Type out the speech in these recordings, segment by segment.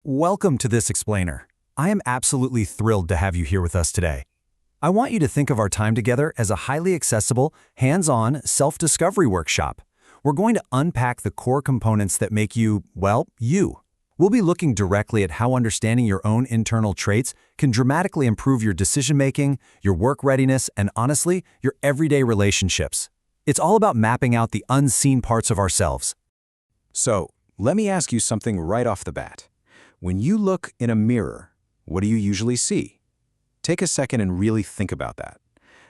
Welcome to this explainer. I am absolutely thrilled to have you here with us today. I want you to think of our time together as a highly accessible, hands-on, self-discovery workshop. We're going to unpack the core components that make you, well, you. We'll be looking directly at how understanding your own internal traits can dramatically improve your decision-making, your work readiness, and honestly, your everyday relationships. It's all about mapping out the unseen parts of ourselves. So, let me ask you something right off the bat. When you look in a mirror, what do you usually see? Take a second and really think about that.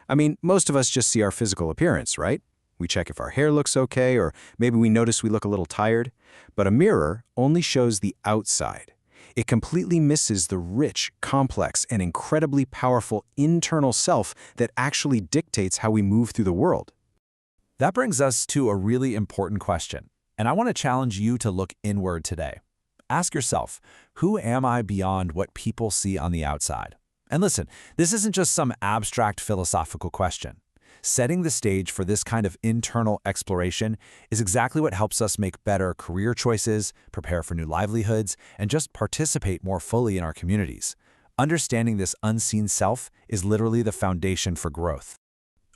I mean, most of us just see our physical appearance, right? We check if our hair looks okay, or maybe we notice we look a little tired. But a mirror only shows the outside. It completely misses the rich, complex, and incredibly powerful internal self that actually dictates how we move through the world. That brings us to a really important question, and I want to challenge you to look inward today. Ask yourself, who am I beyond what people see on the outside? And listen, this isn't just some abstract philosophical question. Setting the stage for this kind of internal exploration is exactly what helps us make better career choices, prepare for new livelihoods, and just participate more fully in our communities. Understanding this unseen self is literally the foundation for growth.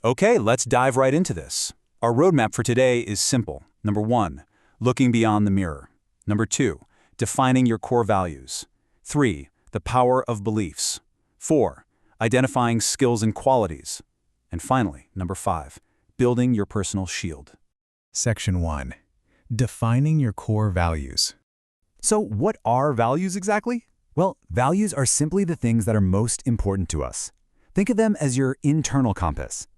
Okay, let's dive right into this. Our roadmap for today is simple. Number 1, looking beyond the mirror. Number 2, defining your core values. 3, the power of beliefs. 4, identifying skills and qualities. And finally, number 5, building your personal shield. Section 1. Defining your core values. So what are values exactly? Well, values are simply the things that are most important to us. Think of them as your internal compass.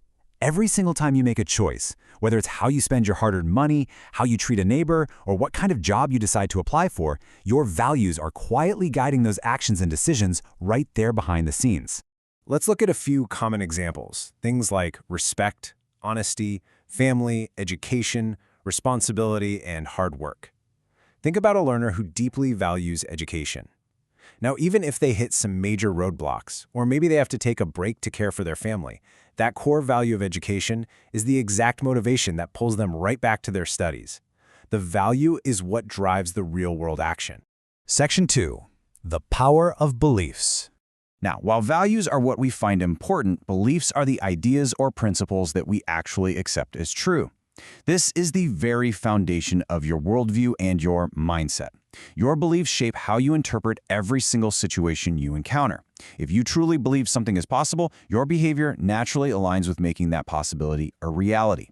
Every single time you make a choice, whether it's how you spend your hard-earned money, how you treat a neighbor, or what kind of job you decide to apply for, your values are quietly guiding those actions and decisions right there behind the scenes. Let's look at a few common examples. Things like respect, honesty, family, education, responsibility, and hard work. Think about a learner who deeply values education. Now, even if they hit some major roadblocks, or maybe they have to take a break to care for their family, that core value of education is the exact motivation that pulls them right back to their studies. The value is what drives the real-world action. Section 2. The power of beliefs. Now, while values are what we find important, beliefs are the ideas or principles that we actually accept as true. This is the very foundation of your worldview and your mindset. Your beliefs shape how you interpret every single situation you encounter. If you truly believe something is possible, your behavior naturally aligns with making that possibility a reality.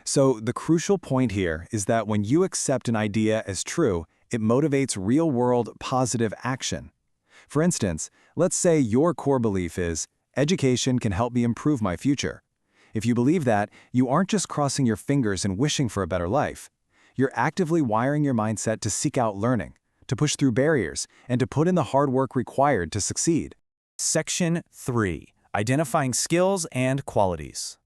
So the crucial point here is that when you accept an idea as true, it motivates real-world positive action. For instance, let's say your core belief is, education can help me improve my future. If you believe that, you aren't just crossing your fingers and wishing for a better life. You're actively wiring your mindset to seek out learning, to push through barriers, and to put in the hard work required to succeed. Section 3. Identifying skills and qualities.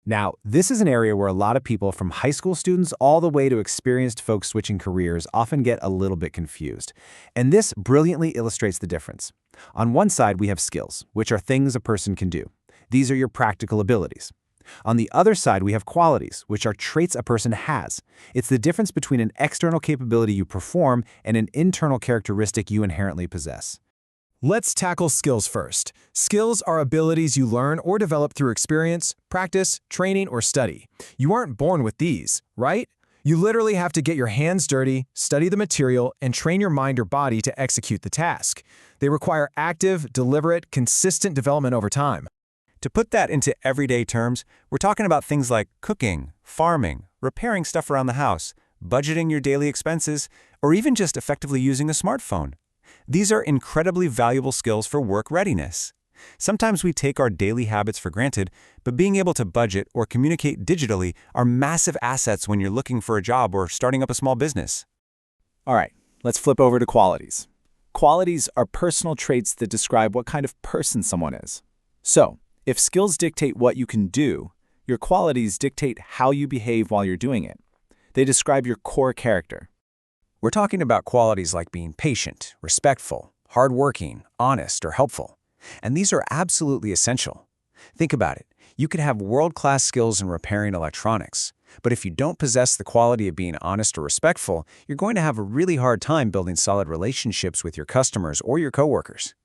Now, this is an area where a lot of people from high school students all the way to experienced folks switching careers often get a little bit confused. And this brilliantly illustrates the difference. On one side, we have skills, which are things a person can do. These are your practical abilities. On the other side, we have qualities, which are traits a person has. It's the difference between an external capability you perform and an internal characteristic you inherently possess. Let's tackle skills first. Skills are abilities you learn or develop through experience, practice, training, or study. You aren't born with these, right? You literally have to get your hands dirty, study the material, and train your mind or body to execute the task. They require active, deliberate, consistent development over time. To put that into everyday terms, we're talking about things like cooking, farming, repairing stuff around the house, budgeting your daily expenses, or even just effectively using a smartphone. These are incredibly valuable skills for work readiness. Sometimes we take our daily habits for granted, but being able to budget or communicate digitally are massive assets when you're looking for a job or starting up a small business. All right, let's flip over to qualities. Qualities are personal traits that describe what kind of person someone is. So, if skills dictate what you can do, your qualities dictate how you behave while you're doing it. They describe your core character. We're talking about qualities like being patient, respectful, hardworking, honest, or helpful. And these are absolutely essential. Think about it. You could have world-class skills in repairing electronics, But if you don't possess the quality of being honest or respectful, you're going to have a really hard time building solid relationships with your customers or your coworkers.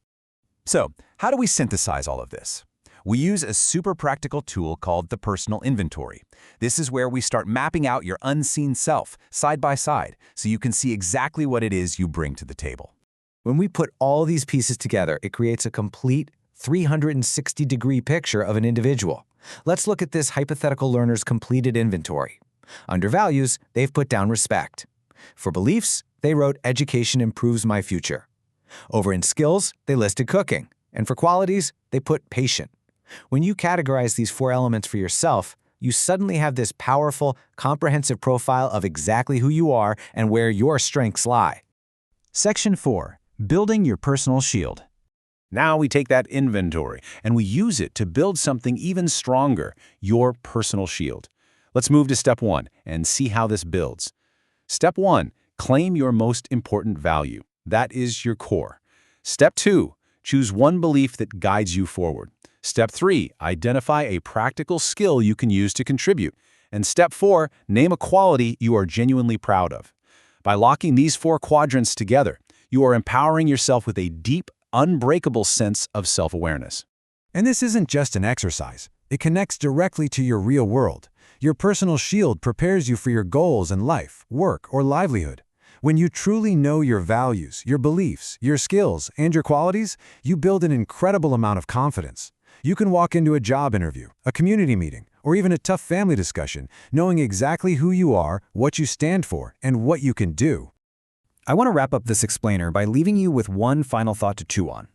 So, how do we synthesize all of this? We use a super practical tool called the personal inventory. This is where we start mapping out your unseen self, side by side, so you can see exactly what it is you bring to the table. When we put all these pieces together, it creates a complete 360-degree picture of an individual. Let's look at this hypothetical learner's completed inventory. Under values, they've put down respect. For beliefs, they wrote education improves my future. Over in skills, they listed cooking. And for qualities, they put patient. When you categorize these 4 elements for yourself, you suddenly have this powerful, comprehensive profile of exactly who you are and where your strengths lie. Section 4. Building your personal shield. Now we take that inventory and we use it to build something even stronger, your personal shield. Let's move to step 1 and see how this builds. Step 1. Claim your most important value. That is your core. Step 2. Choose one belief that guides you forward. Step 3. Identify a practical skill you can use to contribute. And step 4. Name a quality you are genuinely proud of. By locking these 4 quadrants together, you are empowering yourself with a deep, unbreakable sense of self-awareness. And this isn't just an exercise. It connects directly to your real world. Your personal shield prepares you for your goals in life, work, or livelihood. When you truly know your values, your beliefs, your skills, and your qualities, you build an incredible amount of confidence. You can walk into a job interview, a community meeting, or even a tough family discussion, knowing exactly who you are, what you stand for, and what you can do. I want to wrap up this explainer by leaving you with one final thought to chew on.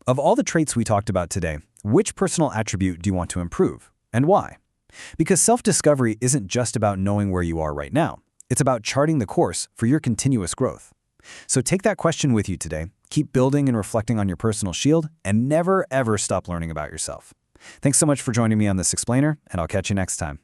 Of all the traits we talked about today, which personal attribute do you want to improve, and why? Because self-discovery isn't just about knowing where you are right now. It's about charting the course for your continuous growth. So take that question with you today, keep building and reflecting on your personal shield, and never, ever stop learning about yourself. Thanks so much for joining me on this explainer, and I'll catch you next time.